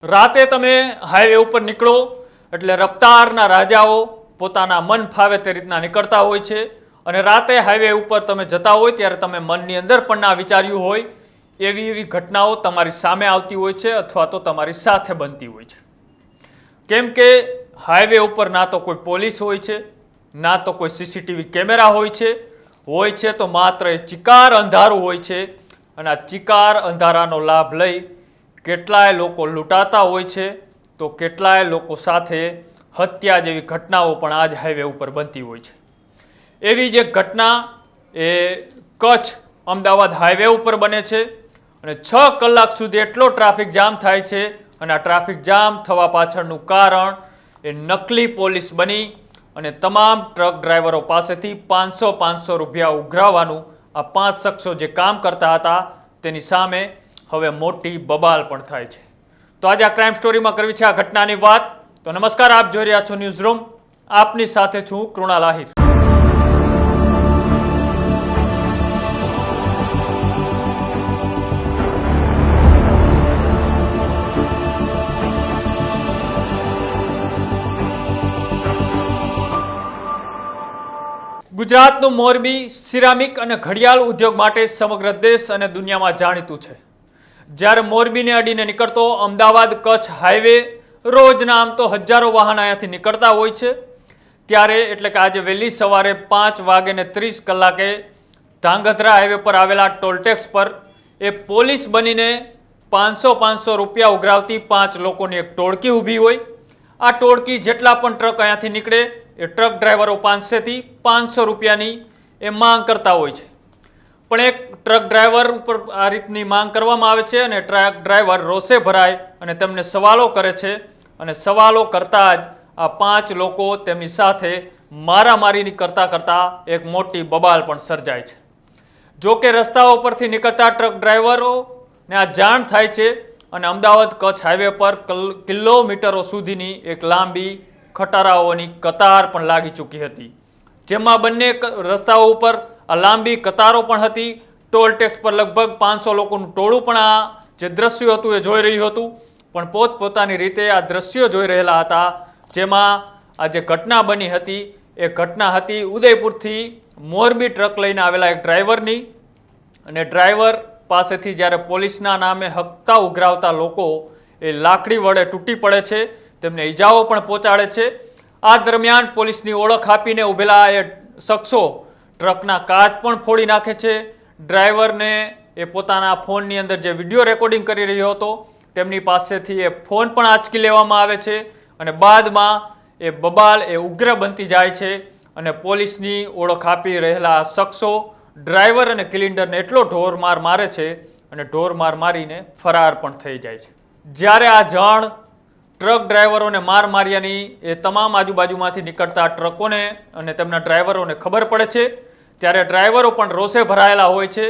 રાતે તમે હાઈવે ઉપર નીકળો એટલે રફતારના રાજાઓ પોતાના મન ફાવે તે રીતના નીકળતા હોય છે અને રાતે હાઈવે ઉપર તમે જતા હોય ત્યારે તમે મનની અંદર પણ ના વિચાર્યું હોય એવી ઘટનાઓ તમારી સામે આવતી હોય છે અથવા તો તમારી સાથે બનતી હોય છે। કેમ કે હાઈવે ઉપર ના તો કોઈ પોલીસ હોય છે, ના તો કોઈ સીસીટીવી કેમેરા હોય છે તો માત્ર એ ચિકાર અંધારું હોય છે અને આ ચિકાર અંધારાનો લાભ લઈ કેટલાય લોકો લૂંટાતા હોય છે તો કેટલાય લોકો સાથે હત્યા જેવી ઘટનાઓ પણ આજ હાઈવે ઉપર બનતી હોય છે। એવી જ એક ઘટના એ કચ્છ અમદાવાદ હાઈવે ઉપર બને છે અને 6 કલાક સુધી એટલો ટ્રાફિક જામ થાય છે અને આ ટ્રાફિક જામ થવા પાછળનું કારણ એ નકલી પોલીસ બની અને તમામ ટ્રક ડ્રાઈવરો પાસેથી 500 રૂપિયા ઉઘરાવવાનું આ 5 શખ્સો જે કામ કરતા હતા તેની સામે હવે મોટી બબાલ પણ થાય છે। તો આજે આ ક્રાઇમ સ્ટોરીમાં કરવી છે આ ઘટનાની વાત। તો નમસ્કાર, આપ જોઈ રહ્યા છો ન્યૂઝ રૂમ, આપની સાથે છું કૃણાલ આહિર। ગુજરાતનું મોરબી સિરામિક અને ઘડિયાળ ઉદ્યોગ માટે સમગ્ર દેશ અને દુનિયામાં જાણીતું છે। જ્યારે મોરબીને અડીને નીકળતો અમદાવાદ કચ્છ હાઈવે રોજના આમ તો હજારો વાહન અહીંયાથી નીકળતા હોય છે ત્યારે એટલે કે આજે વહેલી સવારે 5:30 ધાંગધ્રા હાઈવે પર આવેલા ટોલટેક્સ પર એ પોલીસ બનીને 500 રૂપિયા ઉઘરાવતી 5 લોકોની એક ટોળકી ઊભી હોય। આ ટોળકી જેટલા પણ ટ્રક અહીંયાથી નીકળે એ ટ્રક ડ્રાઈવરો પાસેથી 500 રૂપિયાની એ માંગ કરતા હોય છે પણ એક ટ્રક ડ્રાઈવર ઉપર આ રીતની માંગ કરવામાં આવે છે અને ટ્રક ડ્રાઈવર રોષે ભરાય અને તેમને સવાલો કરે છે અને સવાલો કરતા જ આ 5 લોકો તેમની સાથે મારામારી કરતા એક મોટી બબાલ પણ સર્જાય છે। જો કે રસ્તાઓ પરથી નીકળતા ટ્રક ડ્રાઈવરોને આ જાણ થાય છે અને અમદાવાદ કચ્છ હાઈવે પર કિલોમીટરો સુધીની એક લાંબી ખટારાઓની કતાર પણ લાગી ચૂકી હતી, જેમાં બંને રસ્તાઓ ઉપર આ લાંબી કતારો પણ હતી। ટોલ ટેક્સ પર લગભગ 500 લોકોનું ટોળું પણ આ જે દ્રશ્યો હતું એ જોઈ રહ્યું હતું પણ પોતપોતાની રીતે આ દ્રશ્યો જોઈ રહેલા હતા। જેમાં આ જે ઘટના બની હતી એ ઘટના હતી ઉદયપુરથી મોરબી ટ્રક લઈને આવેલા એક ડ્રાઈવરની અને ડ્રાઈવર પાસેથી જ્યારે પોલીસના નામે હપ્તા ઉઘરાવતા લોકો એ લાકડી વડે તૂટી પડે છે, તેમને ઈજાઓ પણ પહોંચાડે છે। આ દરમિયાન પોલીસની ઓળખ આપીને ઊભેલા એ શખ્સો ટ્રકના કાચ પણ ફોડી નાખે છે। ડ્રાઈવરને એ પોતાના ફોનની અંદર જે વિડીયો રેકોર્ડિંગ કરી રહ્યો હતો તેમની પાસેથી એ ફોન પણ આંચકી લેવામાં આવે છે અને બાદમાં એ બબાલ એ ઉગ્ર બનતી જાય છે અને પોલીસની ઓળખ આપી રહેલા શખ્સો ડ્રાઈવર અને ક્લિન્ડરને એટલો ઢોરમાર મારે છે અને ઢોરમાર મારીને ફરાર પણ થઈ જાય છે। જ્યારે આ જાણ ટ્રક ડ્રાઈવરોને માર માર્યાની એ તમામ આજુબાજુમાંથી નીકળતા ટ્રકોને અને તેમના ડ્રાઈવરોને ખબર પડે છે ત્યારે ડ્રાઈવરો પણ રોષે ભરાયેલા હોય છે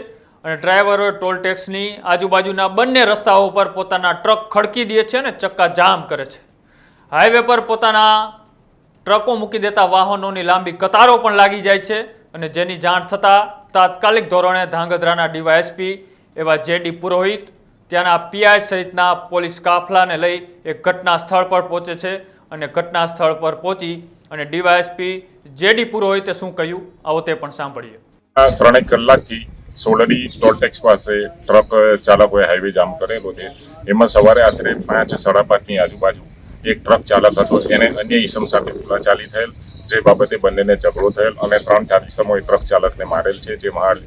અને ડ્રાઈવરોએ ટોલ ટેક્સની આજુબાજુના બંને રસ્તાઓ પર પોતાના ટ્રક ખડકી દે છે અને ચક્કા જામ કરે છે। હાઈવે પર પોતાના ટ્રકો મૂકી દેતા વાહનોની લાંબી કતારો પણ લાગી જાય છે અને જેની જાણ થતાં તાત્કાલિક ધોરણે ધાંગધ્રાના ડીવાયએસપી એવા જેડી પુરોહિત ત્યાંના પીઆઈ સહિતના પોલીસ કાફલાને લઈ એક ઘટના સ્થળ પર પહોંચે છે અને ઘટના સ્થળ પર પહોંચી અને ડીવાયએસપી જેડી પુરોહિતે શું કહ્યું આવો તે પણ સાંભળીએ। 3 કલાકથી સોલડી ટોલ ટેક્સ પાસે ટ્રક ચાલકોએ હાઈવે જામ કરેલો છે। એમાં સવારે આશરે 5:30 આજુબાજુ એક ટ્રક ચાલક હતો એને અન્ય ઈસમ સાથે બોલાચાલી થયેલ, જે બાબતે બંનેને ઝઘડો થયેલ અને 3-4 ઈસમોએ ટ્રક ચાલકને મારેલ છે, જેમાં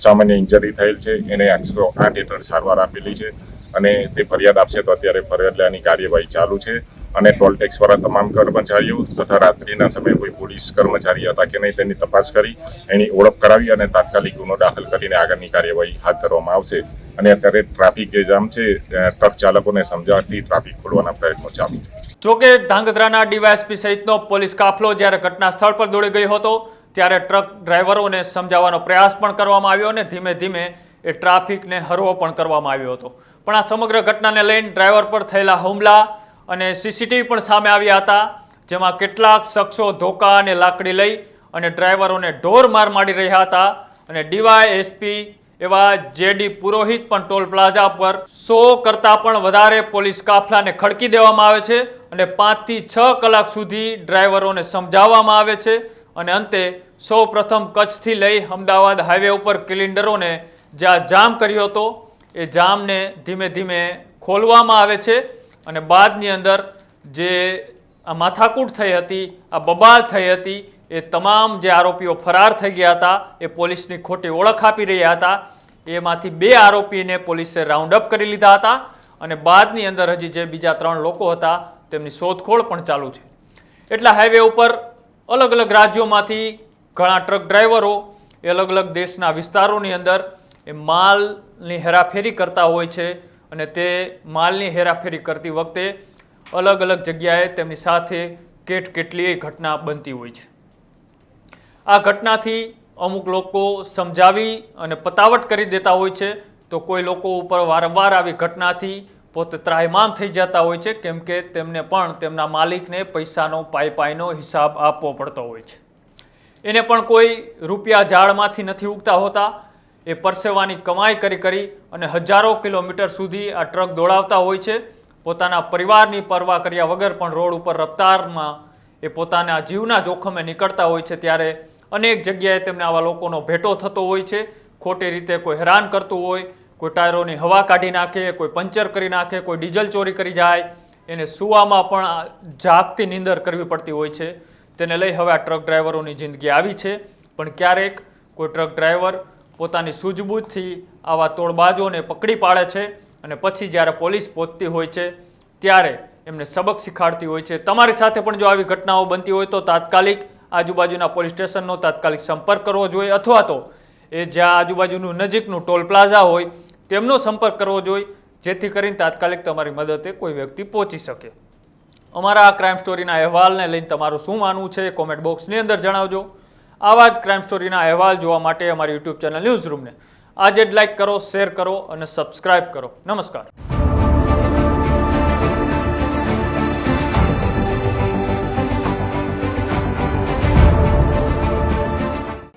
સામાન્ય ઇન્જરી થયેલ છે। એને 108 હેઠળ સારવાર આપેલી છે અને તે ફરિયાદ આપશે તો અત્યારે ફરિયાદ લેવાની કાર્યવાહી ચાલુ છે અને ટોલ ટેક્સ વાળા તમામ કર્મચારીઓ તથા રાત્રિના સમયે કોઈ પોલીસ કર્મચારી હતા કે નહીં તેની તપાસ કરી એની ઓળખ કરાવી અને તાત્કાલિક ગુનો દાખલ કરીને આગળની કાર્યવાહી હાથ ધરવામાં આવશે અને અત્યારે ટ્રાફિક જામ છે, ટ્રક ચાલકોને સમજાવતી ટ્રાફિક ખોલવાના પ્રયત્નો ચાલુ છે। જોકે ધાંગધ્રાના ડીવાયએસપી સહિતનો પોલીસ કાફલો જ્યારે ઘટના સ્થળ પર દોડી ગયો હતો ત્યારે ટ્રક ડ્રાઈવરોને સમજાવવાનો પ્રયાસ પણ કરવામાં આવ્યો અને ધીમે ધીમે એ ટ્રાફિકને હરવો પણ કરવામાં આવ્યો હતો પણ આ સમગ્ર ઘટનાને લઈને ડ્રાઈવર પર થયેલા હુમલા અને સીસીટીવી પણ સામે આવ્યા હતા, જેમાં કેટલાક શખ્સો ધોકા અને લાકડી લઈ અને ડ્રાઈવરોને ઢોર માર મારી રહ્યા હતા અને ડીવાયએસપી એવા જેડી પુરોહિત પણ ટોલ પ્લાઝા પર 100 કરતાં પણ વધારે પોલીસ કાફલાને ખડકી દેવામાં આવે છે અને 5 થી 6 કલાક સુધી ડ્રાઈવરોને સમજાવવામાં આવે છે અને અંતે સૌપ્રથમ કચ્છથી લઈ અમદાવાદ હાઈવે ઉપર કિલિન્ડરોને જ્યાં જામ કર્યો હતો એ જામને ધીમે ધીમે ખોલવામાં આવે છે અને બાદની અંદર જે આ માથાકૂટ થઈ હતી, આ બબાલ થઈ હતી, એ તમામ જે આરોપીઓ ફરાર થઈ ગયા હતા એ પોલીસની ખોટી ઓળખ આપી રહ્યા હતા. એમાંથી 2 આરોપીને પોલીસે રાઉન્ડ અપ કરી લીધા હતા અને બાદની અંદર હજી જે બીજા 3 લોકો હતા તેમની શોધખોળ પણ ચાલુ છે. એટલા હાઈવે ઉપર અલગ અલગ રાજ્યોમાંથી ઘણા ટ્રક ડ્રાઈવરો એ અલગ અલગ દેશના વિસ્તારોની અંદર એ માલની હેરાફેરી કરતા હોય છે અને તે માલની હેરાફેરી કરતી વખતે અલગ અલગ જગ્યાએ તેમની સાથે કેટલીય ઘટના બનતી હોય છે. આ ઘટનાથી અમુક લોકો સમજાવી અને પતાવટ કરી દેતા હોય છે તો કોઈ લોકો ઉપર વારંવાર આવી ઘટનાથી પોતે ત્રાહિમામ થઈ જતા હોય છે, કેમ કે તેમને પણ તેમના માલિકને પૈસાનો પાઈનો હિસાબ આપવો પડતો હોય છે. એને પણ કોઈ રૂપિયા ઝાડમાંથી નથી ઉગતા હોતા. એ પરસેવાની કમાઈ કરી અને હજારો કિલોમીટર સુધી આ ટ્રક દોડાવતા હોય છે. પોતાના પરિવારની પરવા કર્યા વગર પણ રોડ ઉપર રફતારમાં એ પોતાના જીવના જોખમે નીકળતા હોય છે. ત્યારે અનેક જગ્યાએ તેમને આવા લોકોનો ભેટો થતો હોય છે. ખોટી રીતે કોઈ હેરાન કરતું હોય, કોઈ ટાયરોની હવા કાઢી નાખે, કોઈ પંચર કરી નાખે, કોઈ ડીઝલ ચોરી કરી જાય, એને સુવામાં પણ જાગતી નીંદર કરવી પડતી હોય છે. તેને લઈ હવે આ ટ્રક ડ્રાઈવરોની જિંદગી આવી છે. પણ ક્યારેક કોઈ ટ્રક ડ્રાઈવર પોતાની સૂઝબૂછથી આવા તોડબાજોને પકડી પાડે છે અને પછી જ્યારે પોલીસ પહોંચતી હોય છે ત્યારે એમને સબક શીખવાડતી હોય છે. તમારી સાથે પણ જો આવી ઘટનાઓ બનતી હોય તો તાત્કાલિક આજુબાજુના પોલીસ સ્ટેશનનો તાત્કાલિક સંપર્ક કરવો જોઈએ અથવા તો એ જ્યાં આજુબાજુનું નજીકનું ટોલ પ્લાઝા હોય તેમનો સંપર્ક કરવો જોઈએ, જેથી કરીને તાત્કાલિક તમારી મદદે કોઈ વ્યક્તિ પહોંચી શકે. અમારા આ ક્રાઇમ સ્ટોરીના અહેવાલને લઈને તમારું શું માનવું છે એ કોમેન્ટ બોક્સની અંદર જણાવજો. આવા જ ક્રાઇમ સ્ટોરીના અહેવાલ જોવા માટે અમારી યુટ્યુબ ચેનલ ન્યૂઝ રૂમને આજે જ લાઇક કરો, શેર કરો અને સબસ્ક્રાઇબ કરો. નમસ્કાર.